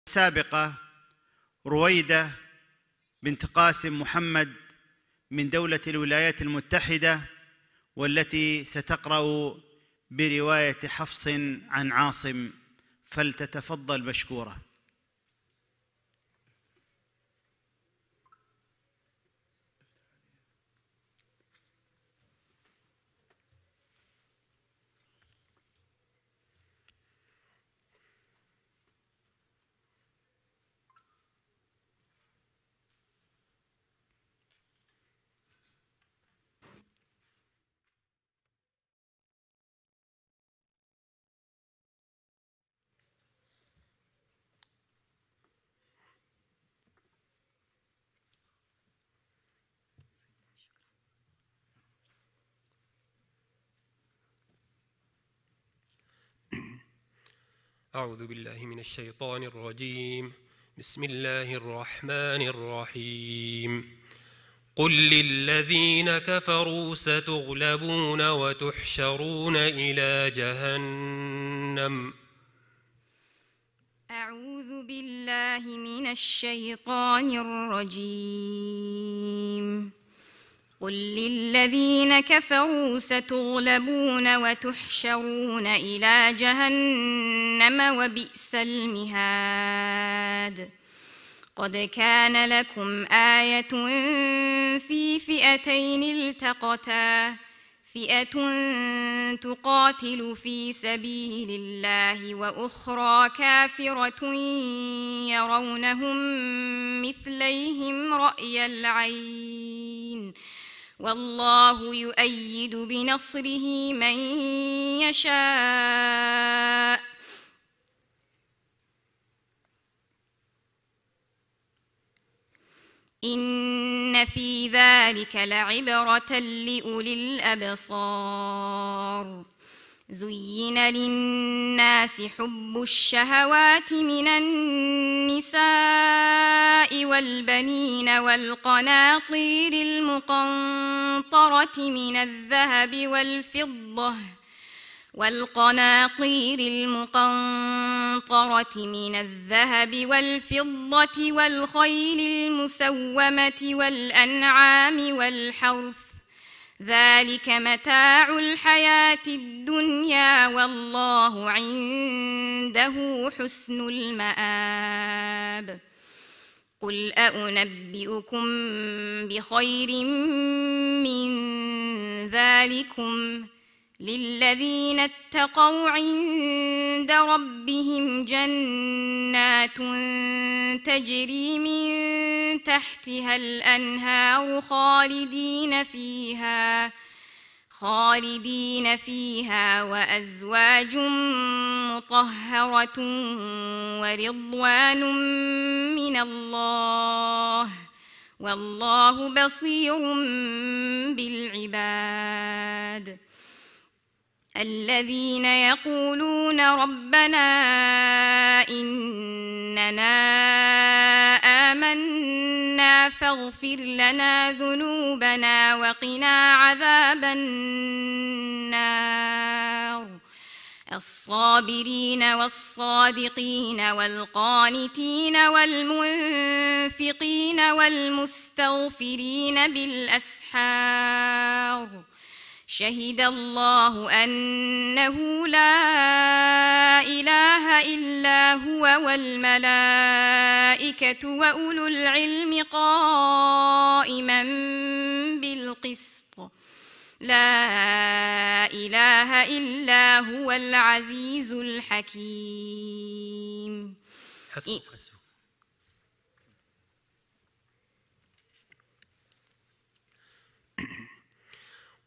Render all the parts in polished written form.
السابقة رويدة بنت قاسم محمد من دولة الولايات المتحدة، والتي ستقرأ برواية حفص عن عاصم، فلتتفضل مشكورة. أعوذ بالله من الشيطان الرجيم. بسم الله الرحمن الرحيم. قل للذين كفروا ستغلبون وتحشرون إلى جهنم. أعوذ بالله من الشيطان الرجيم. قل للذين كفروا ستغلبون وتحشرون إلى جهنم وبئس المهاد. قد كان لكم آية في فئتين التقتا، فئة تقاتل في سبيل الله وأخرى كافرة يرونهم مثليهم رأي العين، والله يؤيد بنصره من يشاء. إن في ذلك لعبرة لأولي الأبصار. زين للناس حب الشهوات من النساء والبنين والقناطير المقنطرة من الذهب والفضة والخيل المسومة والأنعام والحرث، ذلك متاع الحياة الدنيا، والله عنده حسن المآب. قل أنبئكم بخير من ذلكم للذين اتقوا عند ربهم جنات تجري من تحتها الأنهار خالدين فيها وأزواج مطهرة ورضوان من الله، والله بصير بالعباد. الذين يقولون ربنا إننا آمنا فاغفر لنا ذنوبنا وقنا عذاب النار. الصابرين والصادقين والقانتين والمنفقين والمستغفرين بالأسحار. شهد الله أنه لا إله إلا هو والملائكة وأولو العلم قائما بالقسط. لا إله إلا هو العزيز الحكيم. حسبك.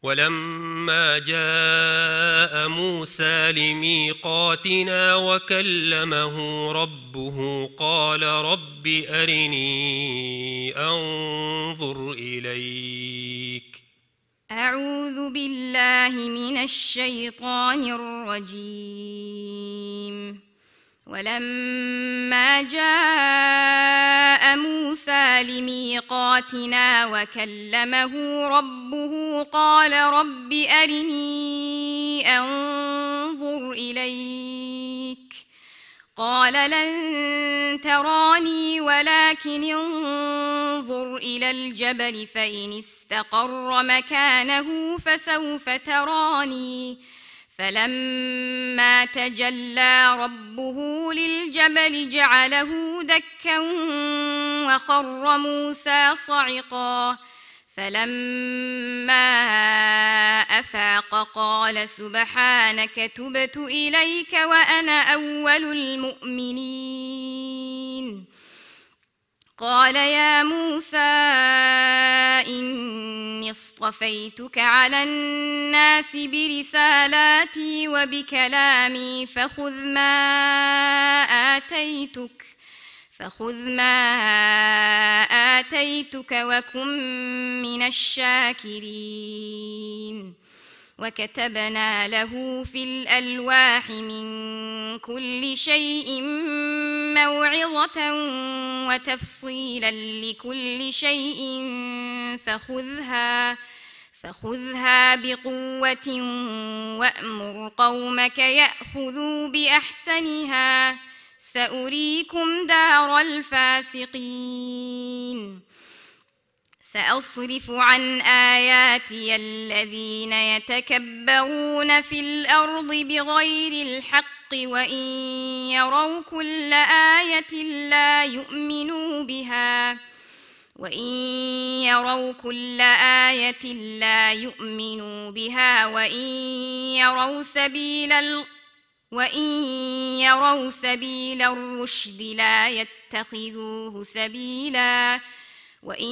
ولما جاء موسى لميقاتنا وكلمه ربه قال رب أرني أنظر إليك. أعوذ بالله من الشيطان الرجيم. ولما جاء موسى لميقاتنا وكلمه ربه قال رب أرني أنظر إليك. قال لن تراني ولكن انظر إلى الجبل فإن استقر مكانه فسوف تراني فلما تجلى ربه للجبل جعله دكا وخر موسى صعقا فلما أفاق قال سبحانك تبت إليك وأنا أول المؤمنين قال يا موسى إني اصطفيتك على الناس برسالاتي وبكلامي فخذ ما آتيتك وكن من الشاكرين وكتبنا له في الألواح من كل شيء موعظة وتفصيلا لكل شيء فخذها بقوة وأمر قومك يأخذوا بأحسنها سأريكم دار الفاسقين سأصرف عن آياتي الذين يتكبرون في الأرض بغير الحق وإن يروا كل آية لا يؤمنوا بها وإن يروا سبيل الرشد لا يتخذوه سبيلا وإن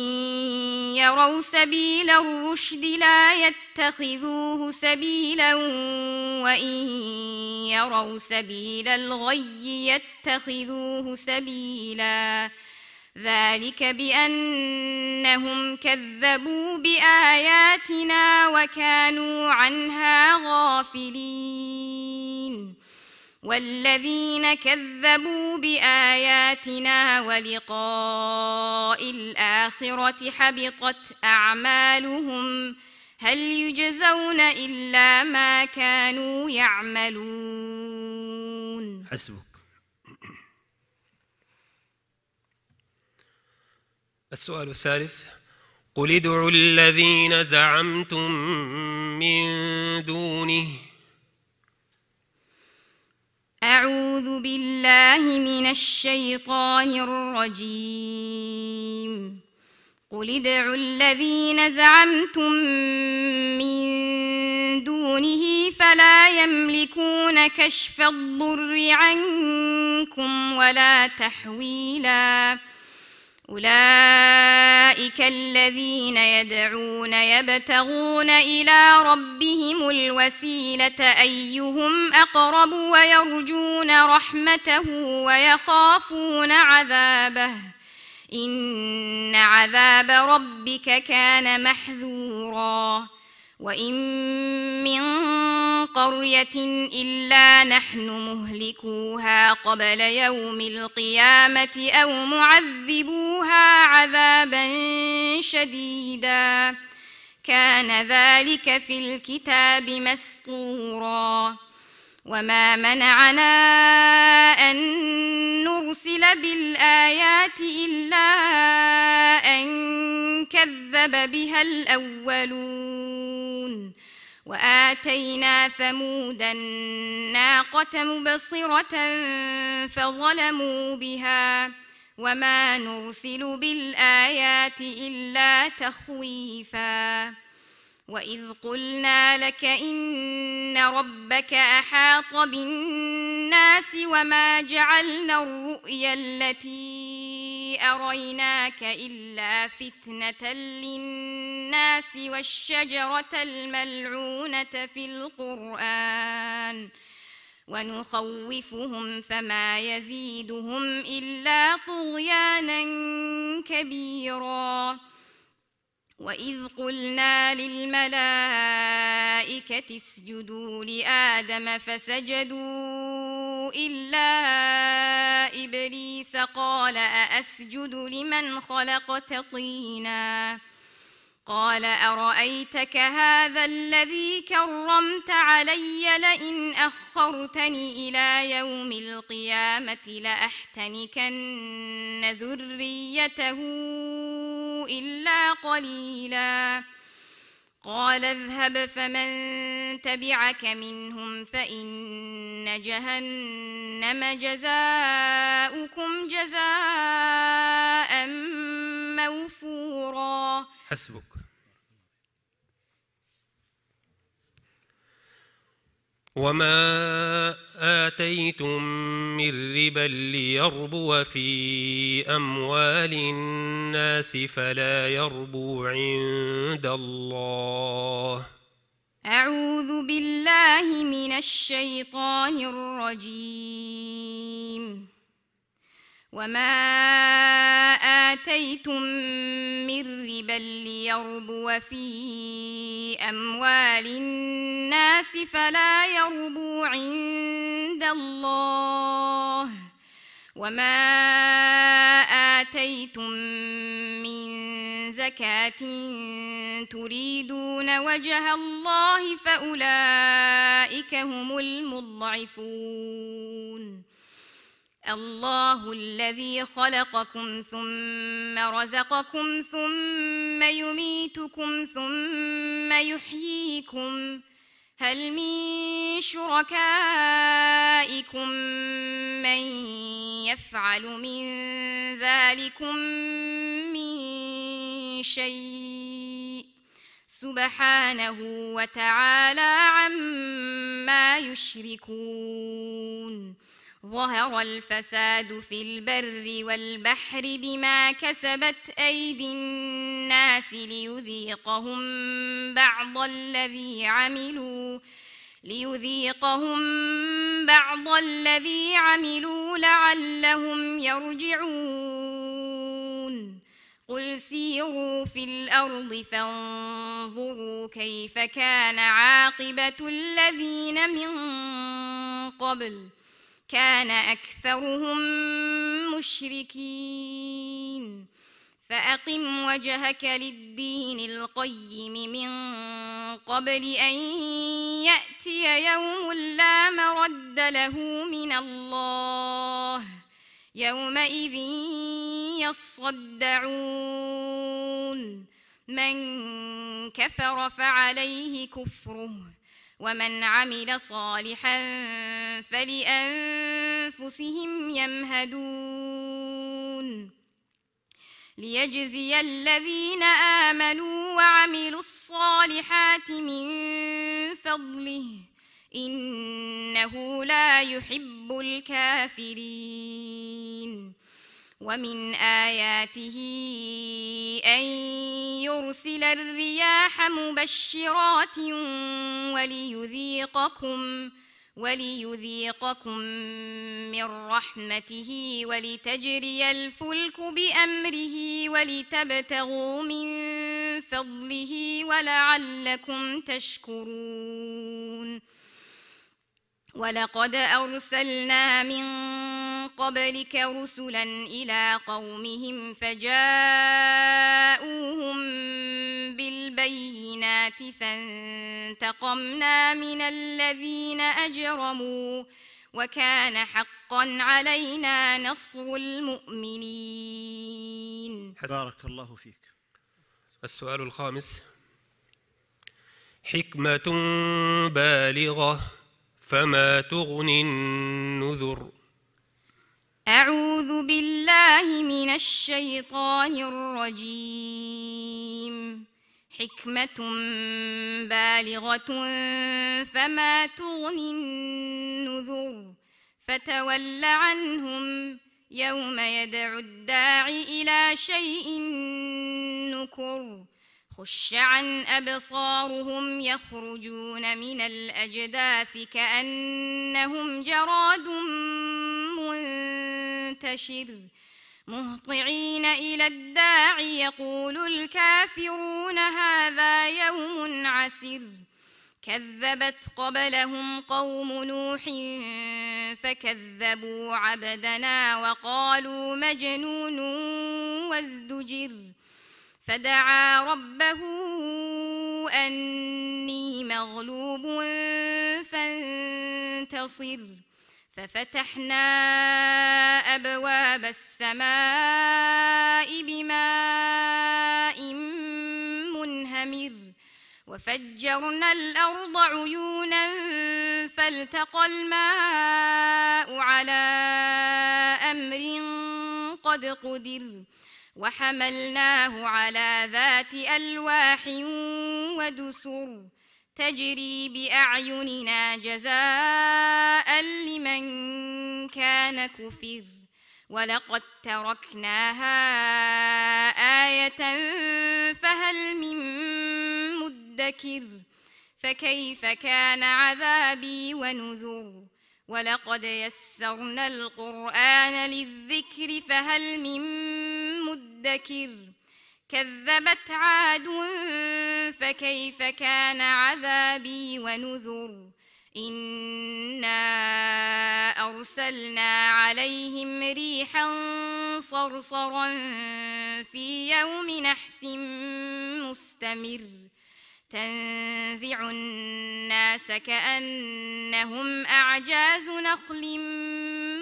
يروا سبيل الغي يتخذوه سبيلا ذلك بأنهم كذبوا بآياتنا وكانوا عنها غافلين والذين كذبوا بآياتنا ولقاء الآخرة حبطت أعمالهم هل يجزون إلا ما كانوا يعملون. حسبك. السؤال الثالث: قل ادعوا الذين زعمتم من دونه. أعوذ بالله من الشيطان الرجيم. قل ادعوا الذين زعمتم من دونه فلا يملكون كشف الضر عنكم ولا تحويلا. أولئك الذين يدعون يبتغون إلى ربهم الوسيلة أيهم أقرب ويرجون رحمته ويخافون عذابه إن عذاب ربك كان محذورا. وإن من قرية إلا نحن مهلكوها قبل يوم القيامة أو معذبوها عذابا شديدا كان ذلك في الكتاب مسطورا. وما منعنا أن نرسل بالآيات إلا أن كذب بها الأولون. وآتينا ثمود الناقة مبصرة فظلموا بها وما نرسل بالآيات إلا تخويفا. وإذ قلنا لك إن ربك أحاط بالناس وما جعلنا الرؤيا التي أريناك إلا فتنة للناس والشجرة الملعونة في القرآن ونخوفهم فما يزيدهم إلا طغيانا كبيرا. وإذ قلنا للملائكة اسجدوا لآدم فسجدوا إلا إبليس قال أأسجد لمن خلقت طينا قال أرأيتك هذا الذي كرمت علي لئن أخرتني إلى يوم القيامة لأحتنكن ذريته إلا قليلا قال اذهب فمن تبعك منهم فإن جهنم جزاؤكم جزاء موفورا. حسبك. وما آتيتم من ربا ليربو في أموال الناس فلا يربو عند الله. أعوذ بالله من الشيطان الرجيم. وما آتيتم من ربا ليربو في أموال الناس فلا يربو عند الله وما آتيتم من زكاة تريدون وجه الله فأولئك هم المضعفون. الله الذي خلقكم ثم رزقكم ثم يميتكم ثم يحييكم هل من شركائكم من يفعل من ذلكم من شيء سبحانه وتعالى عما يشركون. ظهر الفساد في البر والبحر بما كسبت أيدي الناس ليذيقهم بعض الذي عملوا لعلهم يرجعون. قل سيروا في الأرض فانظروا كيف كان عاقبة الذين من قبل كان أكثرهم مشركين. فأقم وجهك للدين القيم من قبل أن يأتي يوم لا مرد له من الله يومئذ يصدعون. من كفر فعليه كفره ومن عمل صالحا فلأنفسهم يمهدون. ليجزي الذين آمنوا وعملوا الصالحات من فضله إنه لا يحب الكافرين. ومن آياته أن يرسل الرياح مبشرات وليذيقكم من رحمته ولتجري الفلك بأمره ولتبتغوا من فضله ولعلكم تشكرون. ولقد أرسلنا من قبلك رسلا إلى قومهم فجاءوهم بالبينات فانتقمنا من الذين أجرموا وكان حقا علينا نصر المؤمنين. بارك الله فيك. السؤال الخامس: حكمة بالغة فما تغني النذر. أعوذ بالله من الشيطان الرجيم. حكمة بالغة فما تغني النذر فتول عنهم يوم يدعو الداع إلى شيء نكر خش عن أبصارهم يخرجون من الأجداث كأنهم جراد منتشر مهطعين إلى الداع يقول الكافرون هذا يوم عسر. كذبت قبلهم قوم نوح فكذبوا عبدنا وقالوا مجنون وازدجر. فدعا ربه أني مغلوب فانتصر ففتحنا أبواب السماء بماء منهمر وفجرنا الأرض عيونا فالتقى الماء على أمر قد قدر وحملناه على ذات ألواح ودسر تجري بأعيننا جزاء لمن كان كفر ولقد تركناها آية فهل من مدكر فكيف كان عذابي ونذر ولقد يسرنا القرآن للذكر فهل من مدكر كذبت عاد فكيف كان عذابي ونذر إنا أرسلنا عليهم ريحا صرصرا في يوم نحس مستمر تنزع الناس كأنهم أعجاز نخل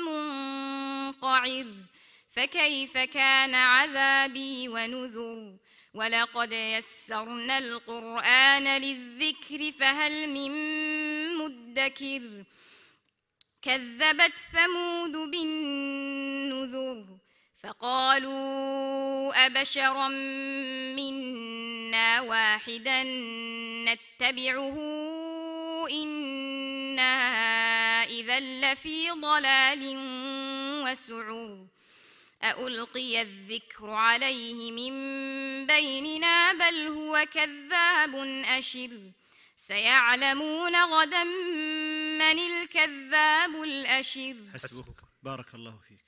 منقعر فكيف كان عذابي ونذر ولقد يسرنا القرآن للذكر فهل من مدكر كذبت ثمود بالنذر فقالوا أبشرا منا واحدا نتبعه إنا إذا لفي ضلال وسعر ألقي الذكر عليه من بيننا بل هو كذاب أشر سيعلمون غدا من الكذاب الأشر حسبك بارك الله فيك.